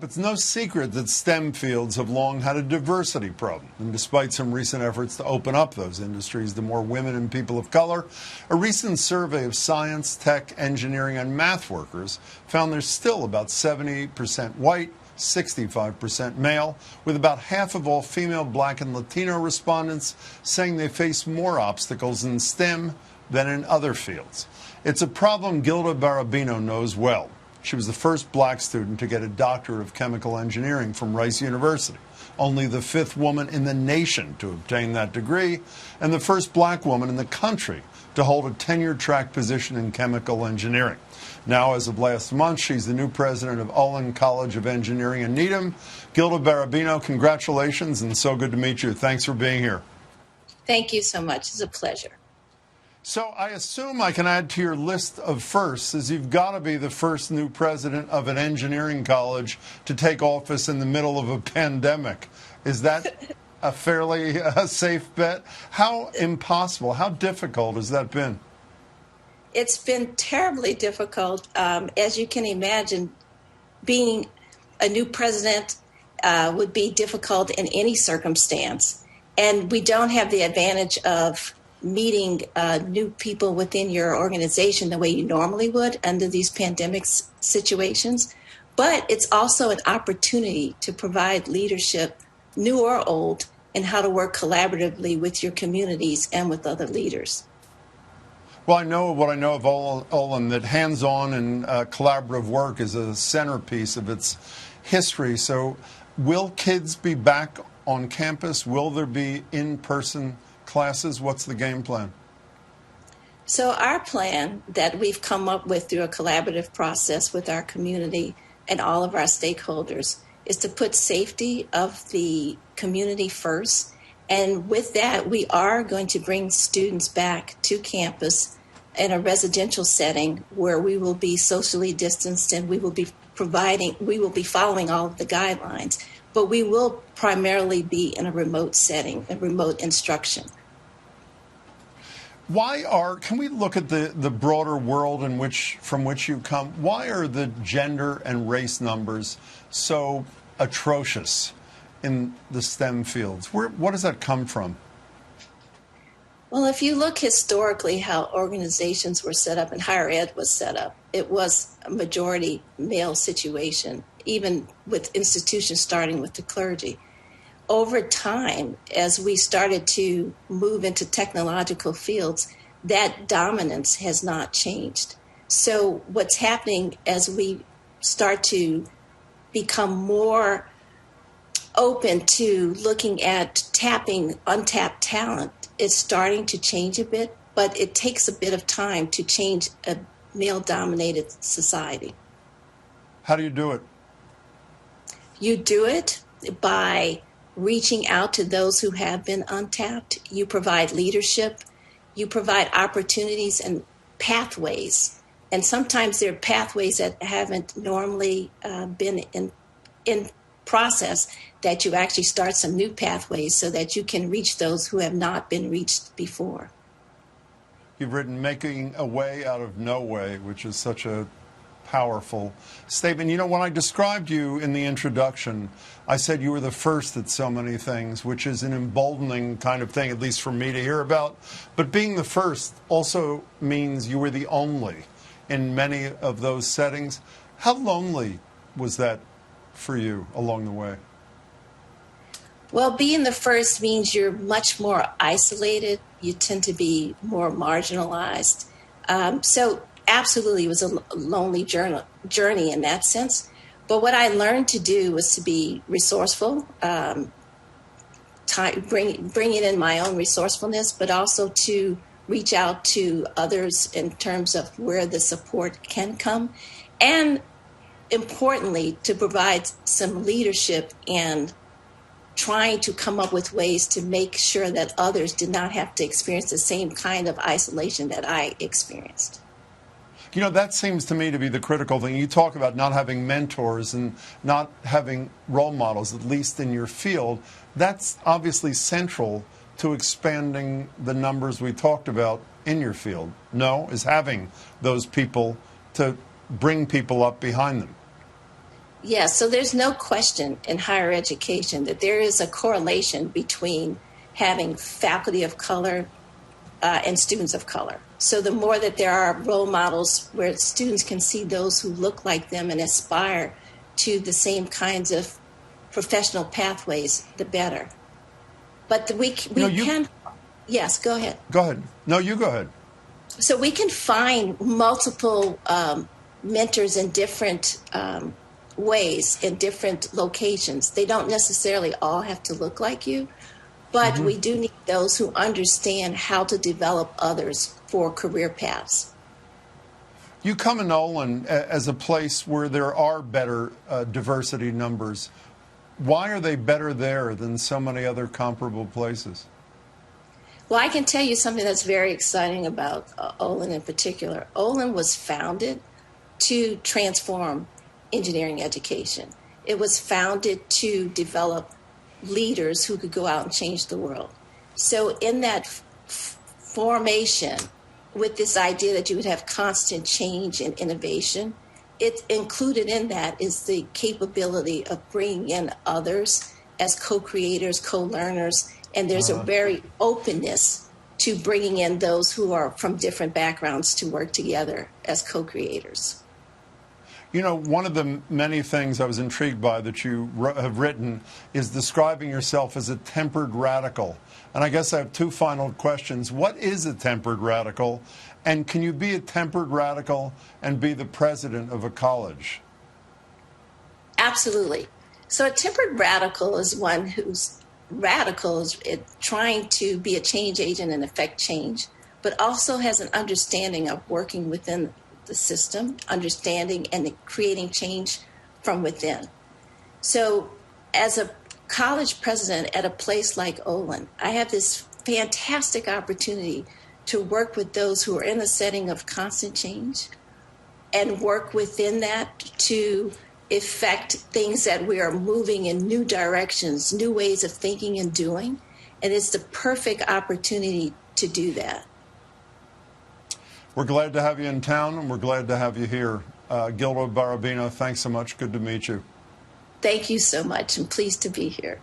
It's no secret that STEM fields have long had a diversity problem, and despite some recent efforts to open up those industries to more women and people of color, a recent survey of science, tech, engineering, and math workers found there's still about 70% white, 65% male, with about half of all female, Black, and Latino respondents saying they face more obstacles in STEM than in other fields. It's a problem Gilda Barabino knows well. She was the first Black student to get a doctorate of chemical engineering from Rice University, only the 5th woman in the nation to obtain that degree, and the first Black woman in the country to hold a tenure-track position in chemical engineering. Now, as of last month, she's the new president of Olin College of Engineering in Needham. Gilda Barabino, congratulations, and so good to meet you. Thanks for being here. Thank you so much. It's a pleasure. So I assume I can add to your list of firsts, as you've got to be the first new president of an engineering college to take office in the middle of a pandemic. Is that a fairly safe bet? How impossible, how difficult has that been? It's been terribly difficult. As you can imagine, being a new president would be difficult in any circumstance. And we don't have the advantage of meeting new people within your organization the way you normally would under these pandemic situations. But it's also an opportunity to provide leadership, new or old, in how to work collaboratively with your communities and with other leaders. Well, I know what I know of Olin, that hands-on and collaborative work is a centerpiece of its history. So will kids be back on campus? Will there be in-person classes? What's the game plan? So our plan that we've come up with through a collaborative process with our community and all of our stakeholders is to put safety of the community first. And with that, we are going to bring students back to campus in a residential setting where we will be socially distanced and we will be following all of the guidelines, but we will primarily be in a remote setting, a remote instruction. Can we look at the broader world from which you come? Why are the gender and race numbers so atrocious in the STEM fields? What does that come from? Well, if you look historically how organizations were set up and higher ed was set up, it was a majority male situation, even with institutions starting with the clergy. Over time, as we started to move into technological fields, that dominance has not changed. So what's happening as we start to become more open to looking at tapping untapped talent, it's starting to change a bit, but it takes a bit of time to change a male-dominated society. How do you do it? You do it by reaching out to those who have been untapped. You provide leadership. You provide opportunities and pathways. And sometimes there are pathways that haven't normally been in process, that you actually start some new pathways so that you can reach those who have not been reached before. You've written Making a Way Out of No Way, which is such a powerful statement. You know, when I described you in the introduction, I said you were the first at so many things, which is an emboldening kind of thing, at least for me to hear about. But being the first also means you were the only in many of those settings. How lonely was that for you along the way? Well, being the first means you're much more isolated. You tend to be more marginalized. So absolutely, it was a lonely journey in that sense. But what I learned to do was to be resourceful, bringing in my own resourcefulness, but also to reach out to others in terms of where the support can come. And importantly, to provide some leadership and trying to come up with ways to make sure that others did not have to experience the same kind of isolation that I experienced. You know, that seems to me to be the critical thing. You talk about not having mentors and not having role models, at least in your field. That's obviously central to expanding the numbers we talked about in your field. No, is having those people to bring people up behind them. Yes, so there's no question in higher education that there is a correlation between having faculty of color and students of color. So the more that there are role models where students can see those who look like them and aspire to the same kinds of professional pathways, the better. But can, yes, go ahead. Go ahead. No, you go ahead. So we can find multiple mentors in different ways in different locations. They don't necessarily all have to look like you, but we do need those who understand how to develop others for career paths. You come in Olin as a place where there are better diversity numbers. Why are they better there than so many other comparable places? Well, I can tell you something that's very exciting about Olin in particular. Olin was founded to transform engineering education. It was founded to develop leaders who could go out and change the world. So in that formation, with this idea that you would have constant change and innovation, it included in that is the capability of bringing in others as co-creators, co-learners, and there's a very openness to bringing in those who are from different backgrounds to work together as co-creators. You know, one of the many things I was intrigued by that you have written is describing yourself as a tempered radical. And I guess I have two final questions. What is a tempered radical? And can you be a tempered radical and be the president of a college? Absolutely. So a tempered radical is one who's radical is trying to be a change agent and affect change, but also has an understanding of working within the system, understanding and creating change from within. So as a college president at a place like Olin, I have this fantastic opportunity to work with those who are in a setting of constant change and work within that to effect things that we are moving in new directions, new ways of thinking and doing. And it's the perfect opportunity to do that. We're glad to have you in town, and we're glad to have you here. Gilda Barabino, thanks so much. Good to meet you. Thank you so much. I'm pleased to be here.